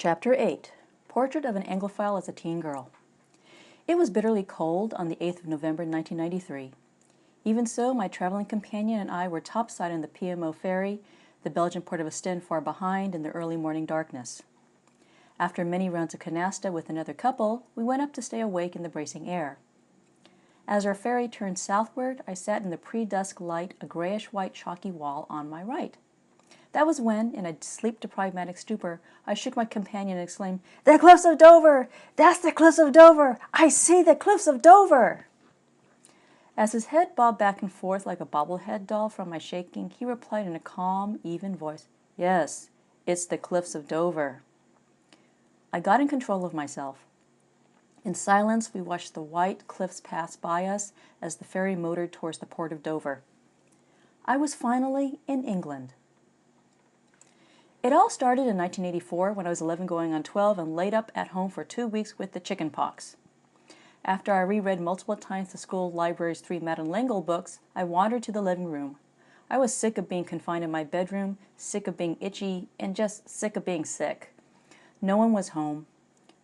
Chapter 8. Portrait of an Anglophile as a Teen Girl. It was bitterly cold on the 8th of November 1993. Even so, my traveling companion and I were topside on the PMO ferry, the Belgian port of Ostend far behind in the early morning darkness. After many rounds of canasta with another couple, we went up to stay awake in the bracing air. As our ferry turned southward, I sat in the pre-dusk light, a grayish-white chalky wall on my right. That was when, in a sleep-deprived manic stupor, I shook my companion and exclaimed, "The cliffs of Dover! That's the cliffs of Dover! I see the cliffs of Dover!" As his head bobbed back and forth like a bobblehead doll from my shaking, he replied in a calm, even voice, "Yes, it's the cliffs of Dover." I got in control of myself. In silence, we watched the white cliffs pass by us as the ferry motored towards the port of Dover. I was finally in England. It all started in 1984 when I was 11 going on 12 and laid up at home for 2 weeks with the chicken pox. After I reread multiple times the school library's 3 Madame L'Engle books, I wandered to the living room. I was sick of being confined in my bedroom, sick of being itchy, and just sick of being sick. No one was home.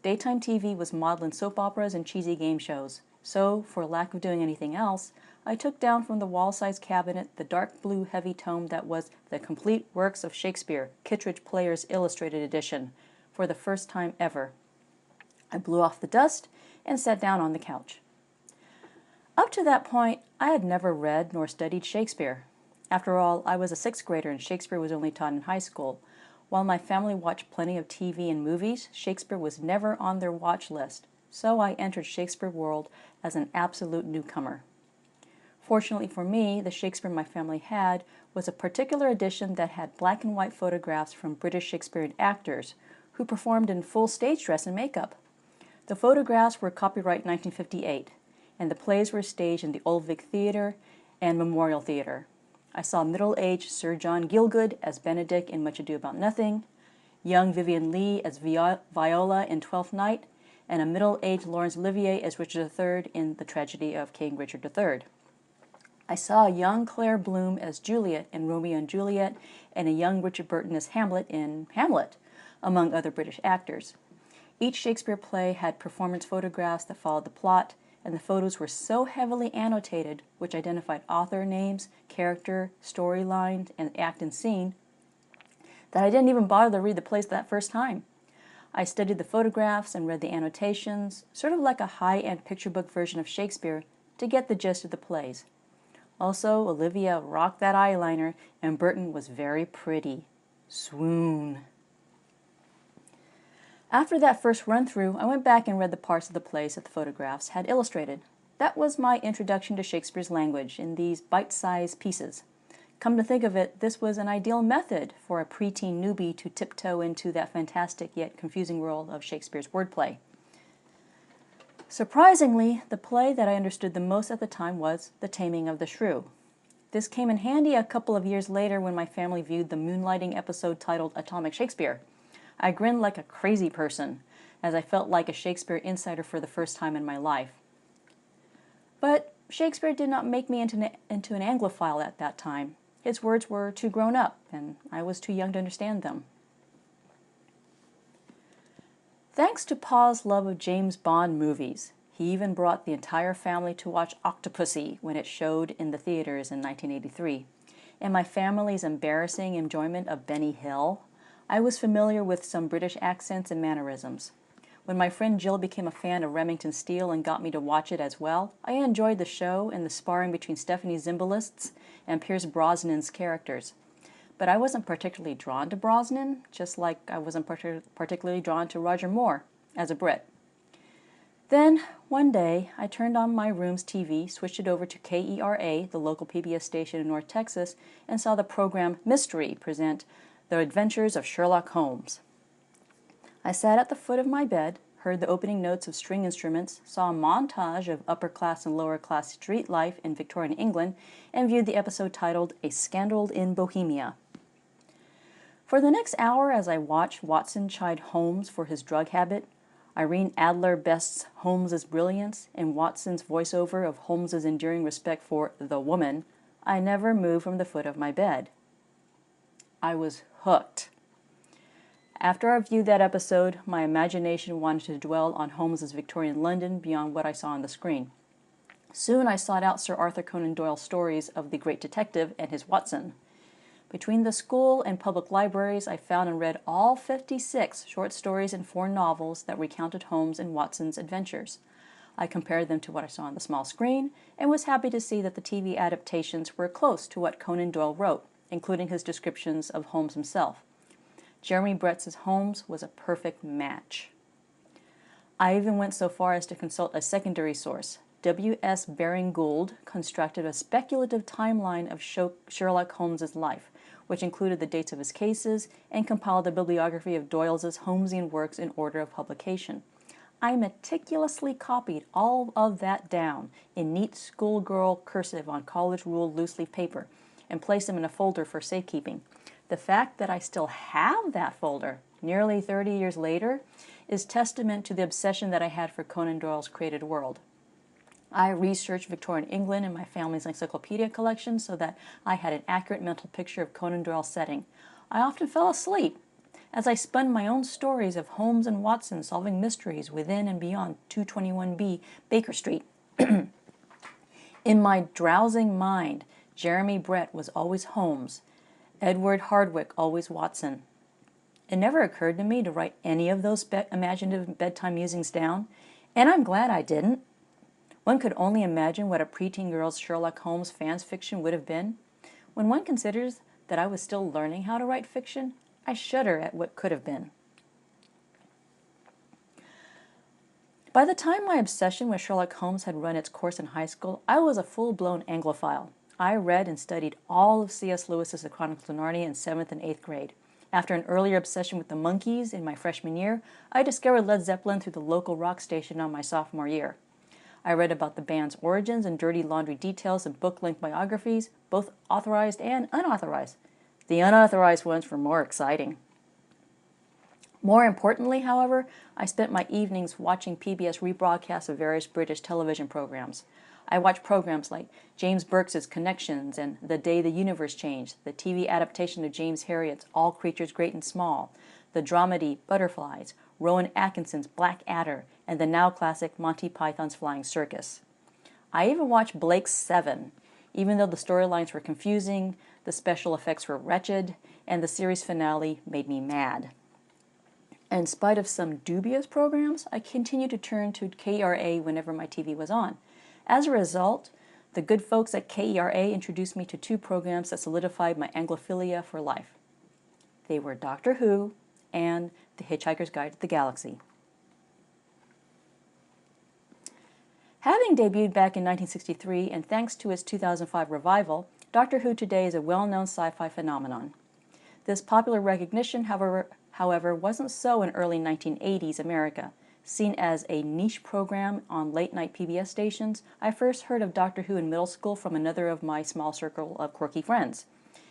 Daytime TV was modeled in soap operas and cheesy game shows. So, for lack of doing anything else, I took down from the wall-sized cabinet the dark blue heavy tome that was The Complete Works of Shakespeare, Kittredge Player's Illustrated Edition, for the first time ever. I blew off the dust and sat down on the couch. Up to that point, I had never read nor studied Shakespeare. After all, I was a 6th grader and Shakespeare was only taught in high school. While my family watched plenty of TV and movies, Shakespeare was never on their watch list, so I entered Shakespeare world as an absolute newcomer. Fortunately for me, the Shakespeare my family had was a particular edition that had black and white photographs from British Shakespearean actors who performed in full stage dress and makeup. The photographs were copyright 1958, and the plays were staged in the Old Vic Theatre and Memorial Theatre. I saw middle-aged Sir John Gielgud as Benedict in Much Ado About Nothing, young Vivien Leigh as Viola in Twelfth Night, and a middle-aged Laurence Olivier as Richard III in The Tragedy of King Richard III. I saw a young Claire Bloom as Juliet in Romeo and Juliet, and a young Richard Burton as Hamlet in Hamlet, among other British actors. Each Shakespeare play had performance photographs that followed the plot, and the photos were so heavily annotated, which identified author names, character, storyline, and act and scene, that I didn't even bother to read the plays that first time. I studied the photographs and read the annotations, sort of like a high-end picture book version of Shakespeare, to get the gist of the plays. Also, Olivia rocked that eyeliner, and Burton was very pretty. Swoon. After that first run-through, I went back and read the parts of the plays that the photographs had illustrated. That was my introduction to Shakespeare's language in these bite-sized pieces. Come to think of it, this was an ideal method for a preteen newbie to tiptoe into that fantastic yet confusing world of Shakespeare's wordplay. Surprisingly, the play that I understood the most at the time was The Taming of the Shrew. This came in handy a couple of years later when my family viewed the moonlighting episode titled Atomic Shakespeare. I grinned like a crazy person, as I felt like a Shakespeare insider for the first time in my life. But Shakespeare did not make me into an Anglophile at that time. His words were too grown up, and I was too young to understand them. Thanks to Pa's love of James Bond movies, he even brought the entire family to watch Octopussy when it showed in the theaters in 1983. And my family's embarrassing enjoyment of Benny Hill, I was familiar with some British accents and mannerisms. When my friend Jill became a fan of Remington Steele and got me to watch it as well, I enjoyed the show and the sparring between Stephanie Zimbalist's and Pierce Brosnan's characters. But I wasn't particularly drawn to Brosnan, just like I wasn't particularly drawn to Roger Moore as a Brit. Then, one day, I turned on my room's TV, switched it over to KERA, the local PBS station in North Texas, and saw the program Mystery present The Adventures of Sherlock Holmes. I sat at the foot of my bed, heard the opening notes of string instruments, saw a montage of upper-class and lower-class street life in Victorian England, and viewed the episode titled A Scandal in Bohemia. For the next hour, as I watched Watson chide Holmes for his drug habit, Irene Adler bests Holmes's brilliance, and Watson's voiceover of Holmes's enduring respect for the woman, I never moved from the foot of my bed. I was hooked. After I viewed that episode, my imagination wanted to dwell on Holmes's Victorian London beyond what I saw on the screen. Soon I sought out Sir Arthur Conan Doyle's stories of the great detective and his Watson. Between the school and public libraries, I found and read all 56 short stories and 4 novels that recounted Holmes and Watson's adventures. I compared them to what I saw on the small screen and was happy to see that the TV adaptations were close to what Conan Doyle wrote, including his descriptions of Holmes himself. Jeremy Brett's Holmes was a perfect match. I even went so far as to consult a secondary source. W.S. Baring Gould constructed a speculative timeline of Sherlock Holmes's life, which included the dates of his cases and compiled a bibliography of Doyle's Holmesian works in order of publication. I meticulously copied all of that down in neat schoolgirl cursive on college-ruled loose-leaf paper and placed them in a folder for safekeeping. The fact that I still have that folder, nearly 30 years later, is testament to the obsession that I had for Conan Doyle's created world. I researched Victorian England in my family's encyclopedia collection so that I had an accurate mental picture of Conan Doyle's setting. I often fell asleep as I spun my own stories of Holmes and Watson solving mysteries within and beyond 221B Baker Street. In my drowsing mind, Jeremy Brett was always Holmes, Edward Hardwicke always Watson. It never occurred to me to write any of those imaginative bedtime musings down, and I'm glad I didn't. One could only imagine what a preteen girl's Sherlock Holmes fan fiction would have been. When one considers that I was still learning how to write fiction, I shudder at what could have been. By the time my obsession with Sherlock Holmes had run its course in high school, I was a full-blown Anglophile. I read and studied all of C.S. Lewis's The Chronicles of Narnia in 7th and 8th grade. After an earlier obsession with the Monkees in my freshman year, I discovered Led Zeppelin through the local rock station on my sophomore year. I read about the band's origins and dirty laundry details in book-length biographies, both authorized and unauthorized. The unauthorized ones were more exciting. More importantly, however, I spent my evenings watching PBS rebroadcasts of various British television programs. I watched programs like James Burke's Connections and The Day the Universe Changed, the TV adaptation of James Herriot's All Creatures Great and Small, the dramedy Butterflies, Rowan Atkinson's Black Adder, and the now classic Monty Python's Flying Circus. I even watched Blake's Seven, even though the storylines were confusing, the special effects were wretched, and the series finale made me mad. In spite of some dubious programs, I continued to turn to KERA whenever my TV was on. As a result, the good folks at KERA introduced me to 2 programs that solidified my Anglophilia for life. They were Doctor Who and The Hitchhiker's Guide to the Galaxy. Having debuted back in 1963 and thanks to its 2005 revival, Doctor Who today is a well-known sci-fi phenomenon. This popular recognition, however, wasn't so in early 1980s America. Seen as a niche program on late-night PBS stations, I first heard of Doctor Who in middle school from another of my small circle of quirky friends.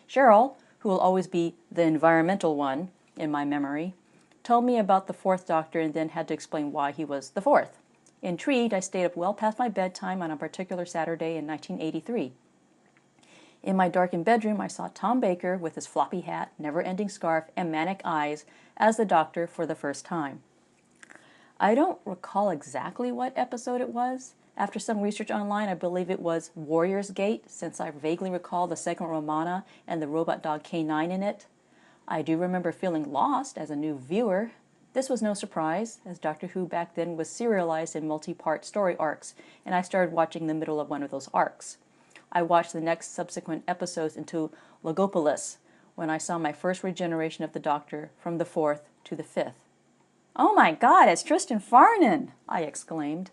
Cheryl, who will always be the environmental one in my memory, told me about the 4th Doctor and then had to explain why he was the 4th. Intrigued, I stayed up well past my bedtime on a particular Saturday in 1983. In my darkened bedroom, I saw Tom Baker with his floppy hat, never-ending scarf, and manic eyes as the Doctor for the first time. I don't recall exactly what episode it was. After some research online, I believe it was Warrior's Gate, since I vaguely recall the segment Romana and the robot dog K9 in it. I do remember feeling lost as a new viewer. This was no surprise, as Doctor Who back then was serialized in multi-part story arcs, and I started watching the middle of one of those arcs. I watched the next subsequent episodes into Logopolis, when I saw my first regeneration of the Doctor from the 4th to the 5th. "Oh my God, it's Tristan Farnan!" I exclaimed.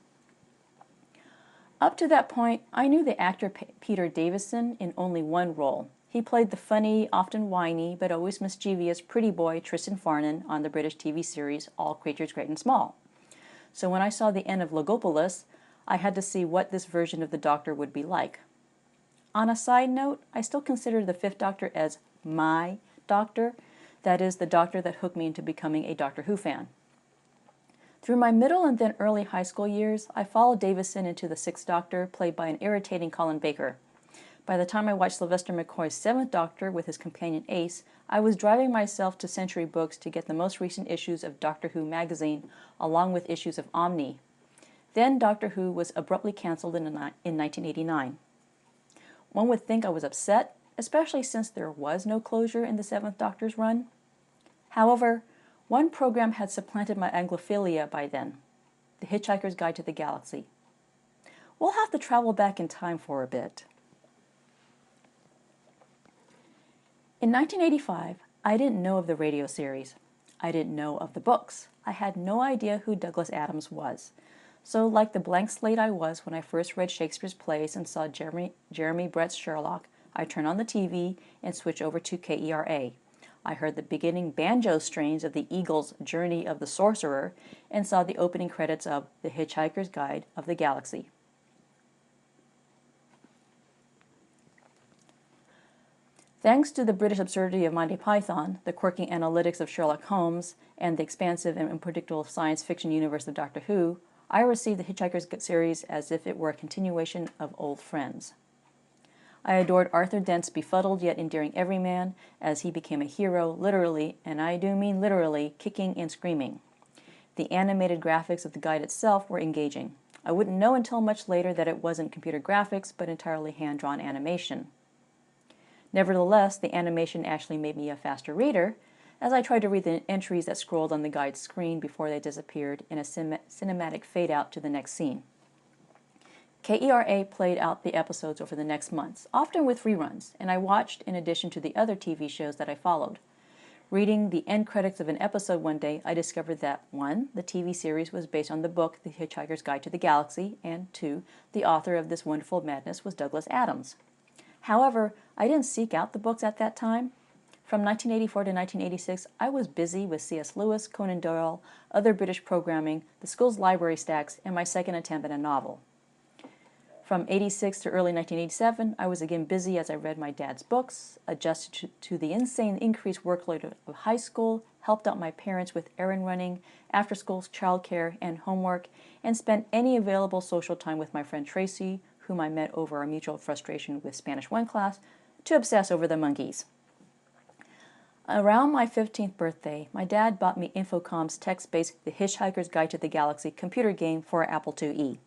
Up to that point, I knew the actor Peter Davison in only one role. He played the funny, often whiny, but always mischievous pretty boy Tristan Farnan on the British TV series All Creatures Great and Small. So when I saw the end of Logopolis, I had to see what this version of the Doctor would be like. On a side note, I still consider the 5th Doctor as my Doctor. That is, the Doctor that hooked me into becoming a Doctor Who fan. Through my middle and then early high school years, I followed Davison into the 6th Doctor, played by an irritating Colin Baker. By the time I watched Sylvester McCoy's Seventh Doctor with his companion Ace, I was driving myself to Century Books to get the most recent issues of Doctor Who magazine, along with issues of Omni. Then Doctor Who was abruptly cancelled in 1989. One would think I was upset, especially since there was no closure in the Seventh Doctor's run. However, one program had supplanted my Anglophilia by then, The Hitchhiker's Guide to the Galaxy. We'll have to travel back in time for a bit. In 1985, I didn't know of the radio series. I didn't know of the books. I had no idea who Douglas Adams was. So like the blank slate I was when I first read Shakespeare's plays and saw Jeremy Brett's Sherlock, I turned on the TV and switched over to KERA. I heard the beginning banjo strains of the Eagles' Journey of the Sorcerer and saw the opening credits of The Hitchhiker's Guide of the Galaxy. Thanks to the British absurdity of Monty Python, the quirky analytics of Sherlock Holmes, and the expansive and unpredictable science fiction universe of Doctor Who, I received the Hitchhiker's series as if it were a continuation of old friends. I adored Arthur Dent's befuddled yet endearing everyman as he became a hero, literally, and I do mean literally, kicking and screaming. The animated graphics of the guide itself were engaging. I wouldn't know until much later that it wasn't computer graphics, but entirely hand-drawn animation. Nevertheless, the animation actually made me a faster reader, as I tried to read the entries that scrolled on the guide's screen before they disappeared in a cinematic fade-out to the next scene. KERA played out the episodes over the next months, often with reruns, and I watched in addition to the other TV shows that I followed. Reading the end credits of an episode one day, I discovered that 1. The TV series was based on the book The Hitchhiker's Guide to the Galaxy, and 2. The author of this wonderful madness was Douglas Adams. However, I didn't seek out the books at that time. From 1984 to 1986, I was busy with C.S. Lewis, Conan Doyle, other British programming, the school's library stacks, and my second attempt at a novel. From 86 to early 1987, I was again busy as I read my dad's books, adjusted to the insane increased workload of high school, helped out my parents with errand running, after-school childcare, and homework, and spent any available social time with my friend Tracy, whom I met over our mutual frustration with Spanish 1 class, to obsess over the monkeys. Around my 15th birthday, my dad bought me Infocom's text-based The Hitchhiker's Guide to the Galaxy computer game for Apple IIe.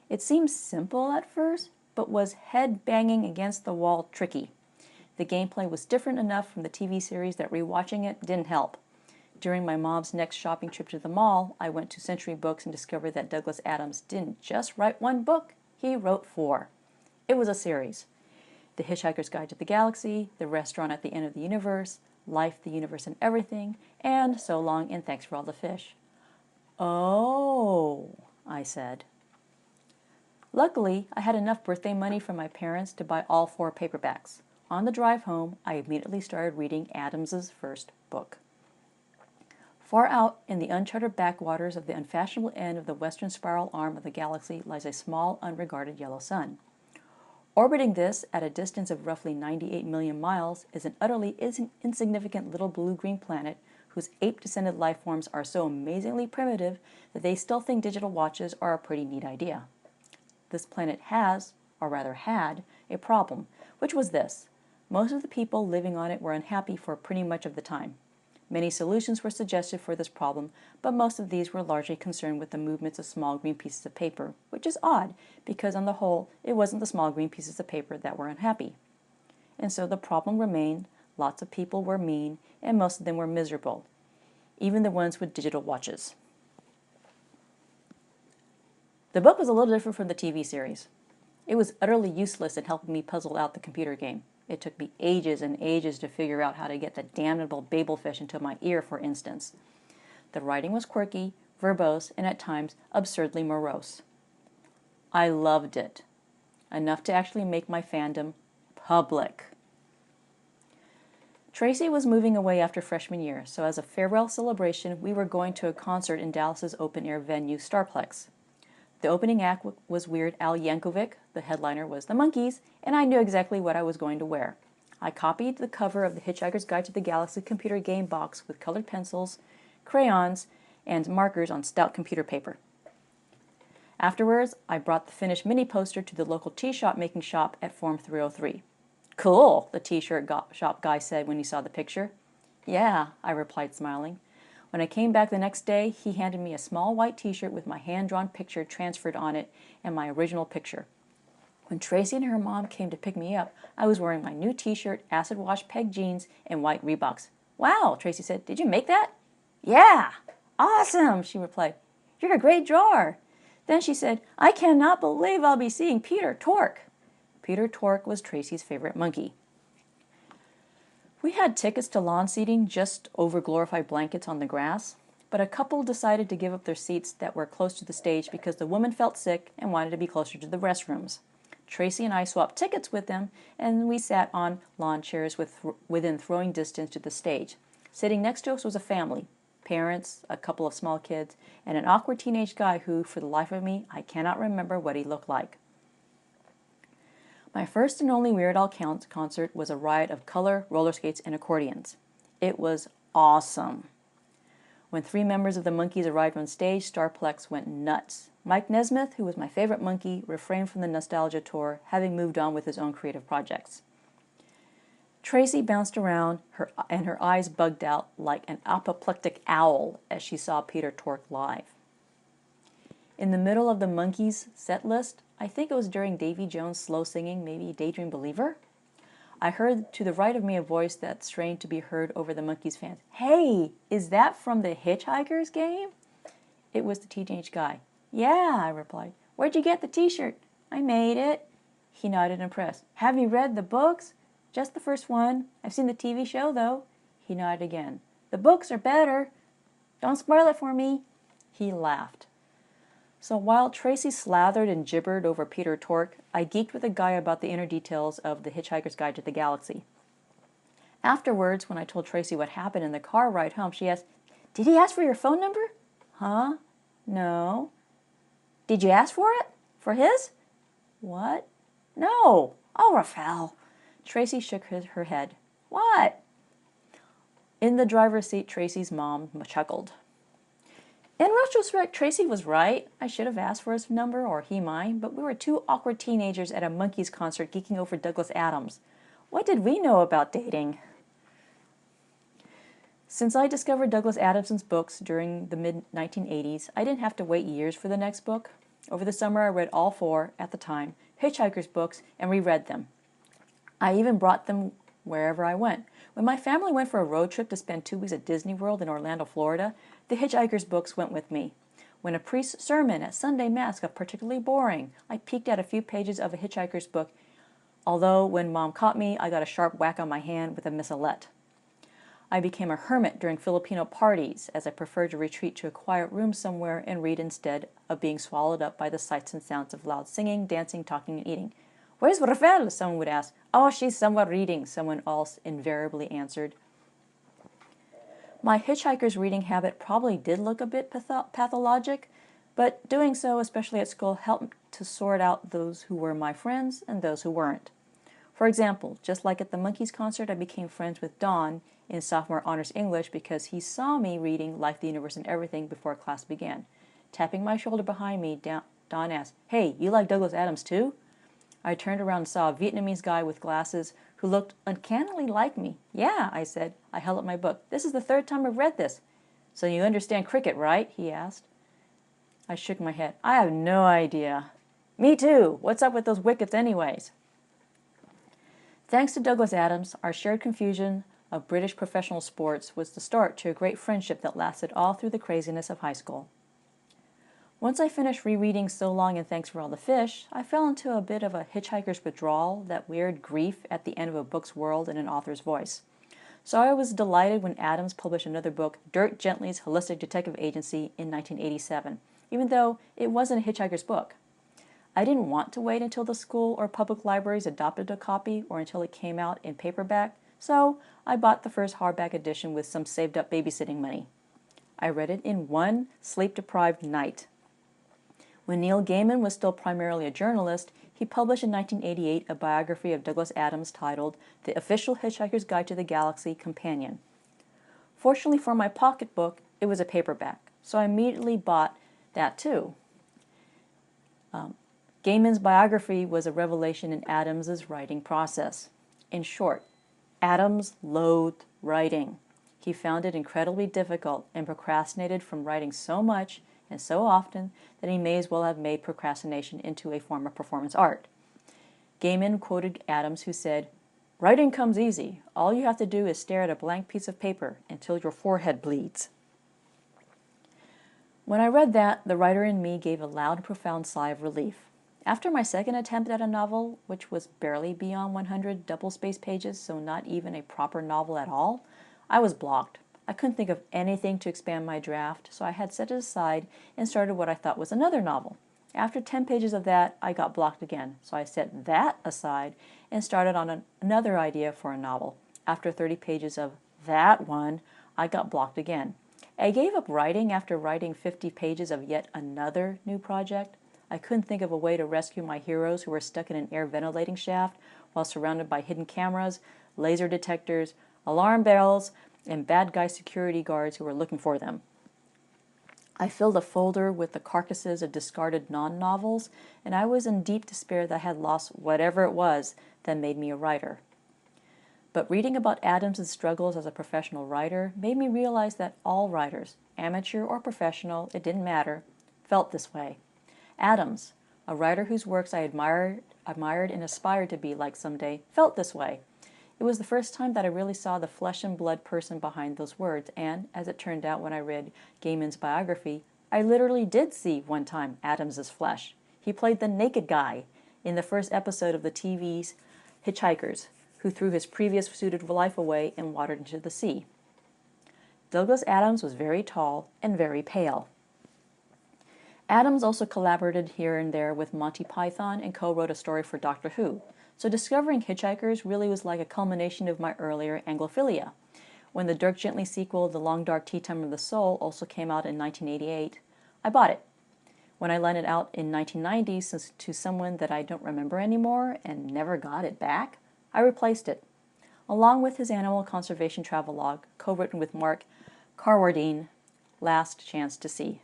It seemed simple at first, but was head-banging against the wall tricky. The gameplay was different enough from the TV series that rewatching it didn't help. During my mom's next shopping trip to the mall, I went to Century Books and discovered that Douglas Adams didn't just write one book, he wrote 4. It was a series. The Hitchhiker's Guide to the Galaxy, The Restaurant at the End of the Universe, Life, the Universe, and Everything, and So Long and Thanks for All the Fish. Oh, I said. Luckily, I had enough birthday money from my parents to buy all 4 paperbacks. On the drive home, I immediately started reading Adams's first book. Far out in the uncharted backwaters of the unfashionable end of the western spiral arm of the galaxy lies a small, unregarded yellow sun. Orbiting this at a distance of roughly 98 million miles is an utterly insignificant little blue-green planet whose ape-descended life forms are so amazingly primitive that they still think digital watches are a pretty neat idea. This planet has, or rather had, a problem, which was this. Most of the people living on it were unhappy for pretty much of the time. Many solutions were suggested for this problem, but most of these were largely concerned with the movements of small green pieces of paper, which is odd, because on the whole, it wasn't the small green pieces of paper that were unhappy. And so the problem remained, lots of people were mean, and most of them were miserable, even the ones with digital watches. The book was a little different from the TV series. It was utterly useless in helping me puzzle out the computer game. It took me ages and ages to figure out how to get the damnable babelfish into my ear, for instance. The writing was quirky, verbose, and at times absurdly morose. I loved it, enough to actually make my fandom public. Tracy was moving away after freshman year, so as a farewell celebration, we were going to a concert in Dallas's open-air venue, Starplex. The opening act was Weird Al Yankovic, the headliner was the Monkees, and I knew exactly what I was going to wear. I copied the cover of the Hitchhiker's Guide to the Galaxy computer game box with colored pencils, crayons, and markers on stout computer paper. Afterwards, I brought the finished mini poster to the local tea-shop making shop at Form 303. Cool, the t-shirt shop guy said when he saw the picture. Yeah, I replied, smiling. When I came back the next day, he handed me a small white t-shirt with my hand-drawn picture transferred on it and my original picture. When Tracy and her mom came to pick me up, I was wearing my new t-shirt, acid-wash peg jeans, and white Reeboks. Wow, Tracy said, did you make that? Yeah, awesome, she replied. You're a great drawer. Then she said, I cannot believe I'll be seeing Peter Tork. Peter Tork was Tracy's favorite monkey. We had tickets to lawn seating just over glorified blankets on the grass, but a couple decided to give up their seats that were close to the stage because the woman felt sick and wanted to be closer to the restrooms. Tracy and I swapped tickets with them, and we sat on lawn chairs within throwing distance to the stage. Sitting next to us was a family, parents, a couple of small kids, and an awkward teenage guy who, for the life of me, I cannot remember what he looked like. My first and only Weird Al concert was a riot of color, roller skates, and accordions. It was awesome. When 3 members of the Monkees arrived on stage, Starplex went nuts. Mike Nesmith, who was my favorite monkey, refrained from the nostalgia tour, having moved on with his own creative projects. Tracy bounced around, and her eyes bugged out like an apoplectic owl as she saw Peter Tork live. In the middle of the Monkees set list, I think it was during Davy Jones' slow singing, maybe Daydream Believer, I heard to the right of me a voice that strained to be heard over the Monkees fans. Hey, is that from the Hitchhikers game? It was the teenage guy. Yeah, I replied. Where'd you get the t-shirt? I made it. He nodded impressed. Have you read the books? Just the first one. I've seen the TV show, though. He nodded again. The books are better. Don't spoil it for me. He laughed. So while Tracy slathered and gibbered over Peter Tork, I geeked with a guy about the inner details of The Hitchhiker's Guide to the Galaxy. Afterwards, when I told Tracy what happened in the car ride home, she asked, Did he ask for your phone number? Huh? No. Did you ask for it? For his? What? No. Oh, Raphael. Tracy shook her head. What? In the driver's seat, Tracy's mom chuckled. In retrospect, Tracy was right. I should have asked for his number, or he mine, but we were 2 awkward teenagers at a Monkees concert geeking over Douglas Adams. What did we know about dating? Since I discovered Douglas Adams's books during the mid-1980s, I didn't have to wait years for the next book. Over the summer, I read all 4, at the time, Hitchhikers books and reread them. I even brought them wherever I went. When my family went for a road trip to spend 2 weeks at Disney World in Orlando, Florida, the Hitchhikers books went with me. When a priest's sermon at Sunday Mass got particularly boring, I peeked at a few pages of a Hitchhiker's book, although when Mom caught me, I got a sharp whack on my hand with a missalette. I became a hermit during Filipino parties, as I preferred to retreat to a quiet room somewhere and read instead of being swallowed up by the sights and sounds of loud singing, dancing, talking, and eating. Where's Rafael? Someone would ask. Oh, she's somewhere reading, someone else invariably answered. My Hitchhiker's reading habit probably did look a bit pathologic, but doing so, especially at school, helped to sort out those who were my friends and those who weren't. For example, just like at the Monkees concert, I became friends with Don in sophomore honors English because he saw me reading Life, the Universe, and Everything before class began. Tapping my shoulder behind me, Don asked, Hey, you like Douglas Adams too? I turned around and saw a Vietnamese guy with glasses who looked uncannily like me. Yeah, I said. I held up my book. This is the 3rd time I've read this. So you understand cricket, right? He asked. I shook my head. I have no idea. Me too. What's up with those wickets anyways? Thanks to Douglas Adams, our shared confusion of British professional sports was the start to a great friendship that lasted all through the craziness of high school. Once I finished rereading So Long and Thanks for All the Fish, I fell into a bit of a hitchhiker's withdrawal, that weird grief at the end of a book's world in an author's voice. So I was delighted when Adams published another book, Dirk Gently's Holistic Detective Agency, in 1987, even though it wasn't a hitchhiker's book. I didn't want to wait until the school or public libraries adopted a copy or until it came out in paperback, so I bought the first hardback edition with some saved-up babysitting money. I read it in one sleep-deprived night. When Neil Gaiman was still primarily a journalist, he published in 1988 a biography of Douglas Adams titled The Official Hitchhiker's Guide to the Galaxy Companion. Fortunately for my pocketbook, it was a paperback, so I immediately bought that too. Gaiman's biography was a revelation in Adams's writing process. In short, Adams loathed writing. He found it incredibly difficult and procrastinated from writing so much and so often that he may as well have made procrastination into a form of performance art. Gaiman quoted Adams, who said, "Writing comes easy. All you have to do is stare at a blank piece of paper until your forehead bleeds." When I read that, the writer in me gave a loud and profound sigh of relief. After my second attempt at a novel, which was barely beyond 100 double-spaced pages, so not even a proper novel at all, I was blocked. I couldn't think of anything to expand my draft, so I had set it aside and started what I thought was another novel. After 10 pages of that, I got blocked again, so I set that aside and started on another idea for a novel. After 30 pages of that one, I got blocked again. I gave up writing after writing 50 pages of yet another new project. I couldn't think of a way to rescue my heroes who were stuck in an air ventilating shaft while surrounded by hidden cameras, laser detectors, alarm bells, and bad guy security guards who were looking for them. I filled a folder with the carcasses of discarded non-novels, and I was in deep despair that I had lost whatever it was that made me a writer. But reading about Adams' struggles as a professional writer made me realize that all writers, amateur or professional, it didn't matter, felt this way. Adams, a writer whose works I admired and aspired to be like someday, felt this way. It was the first time that I really saw the flesh and blood person behind those words, and as it turned out when I read Gaiman's biography, I literally did see one time Adams's flesh. He played the naked guy in the first episode of the TV's Hitchhikers, who threw his previous suited life away and wandered into the sea. Douglas Adams was very tall and very pale. Adams also collaborated here and there with Monty Python and co-wrote a story for Doctor Who, so discovering Hitchhikers really was like a culmination of my earlier Anglophilia. When the Dirk Gently sequel, The Long Dark Tea Time of the Soul, also came out in 1988, I bought it. When I lent it out in 1990 to someone that I don't remember anymore and never got it back, I replaced it, along with his animal conservation travelogue, co-written with Mark Carwardine, Last Chance to See.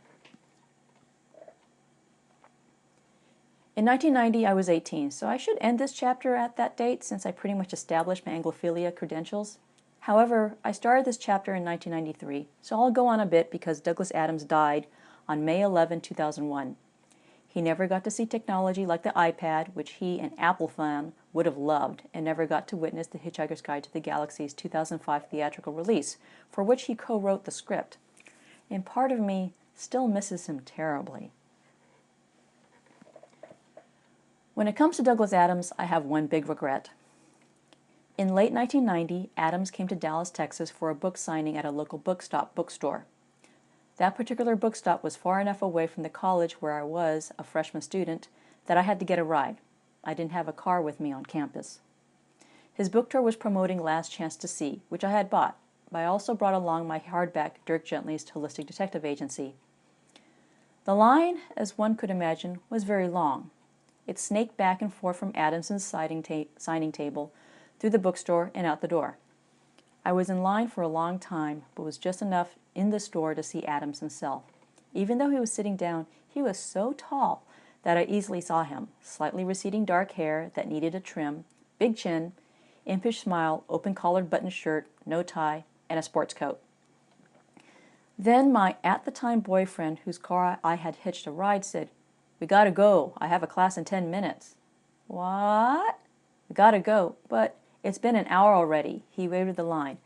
In 1990, I was 18, so I should end this chapter at that date since I pretty much established my Anglophilia credentials. However, I started this chapter in 1993, so I'll go on a bit because Douglas Adams died on May 11, 2001. He never got to see technology like the iPad, which he, an Apple fan, would have loved, and never got to witness The Hitchhiker's Guide to the Galaxy's 2005 theatrical release, for which he co-wrote the script. And part of me still misses him terribly. When it comes to Douglas Adams, I have one big regret. In late 1990, Adams came to Dallas, Texas for a book signing at a local bookstore. That particular bookstop was far enough away from the college where I was a freshman student that I had to get a ride. I didn't have a car with me on campus. His book tour was promoting Last Chance to See, which I had bought, but I also brought along my hardback Dirk Gently's Holistic Detective Agency. The line, as one could imagine, was very long. It snaked back and forth from Adams's signing table, through the bookstore, and out the door. I was in line for a long time, but was just enough in the store to see Adams himself. Even though he was sitting down, he was so tall that I easily saw him, slightly receding dark hair that needed a trim, big chin, impish smile, open-collared button shirt, no tie, and a sports coat. Then my at-the-time boyfriend, whose car I had hitched a ride, said, "We gotta go. I have a class in 10 minutes. "What?" "We gotta go." "But it's been an hour already." He waved the line.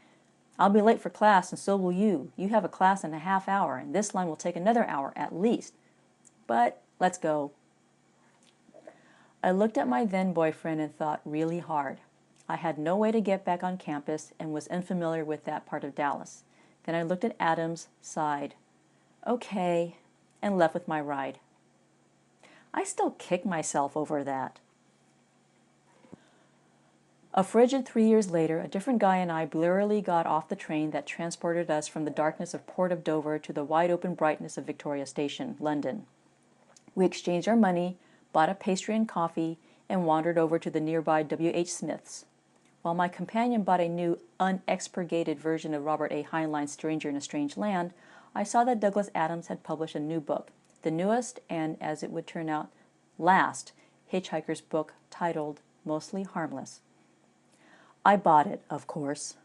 "I'll be late for class, and so will you. You have a class in a half hour, and this line will take another hour at least." "But let's go." I looked at my then boyfriend and thought really hard. I had no way to get back on campus and was unfamiliar with that part of Dallas. Then I looked at Adams, sighed, "Okay," and left with my ride. I still kick myself over that. A frigid 3 years later, a different guy and I blearily got off the train that transported us from the darkness of Port of Dover to the wide-open brightness of Victoria Station, London. We exchanged our money, bought a pastry and coffee, and wandered over to the nearby W.H. Smith's. While my companion bought a new, unexpurgated version of Robert A. Heinlein's Stranger in a Strange Land, I saw that Douglas Adams had published a new book, the newest and, as it would turn out, Last, Hitchhiker's book titled Mostly Harmless. I bought it, of course.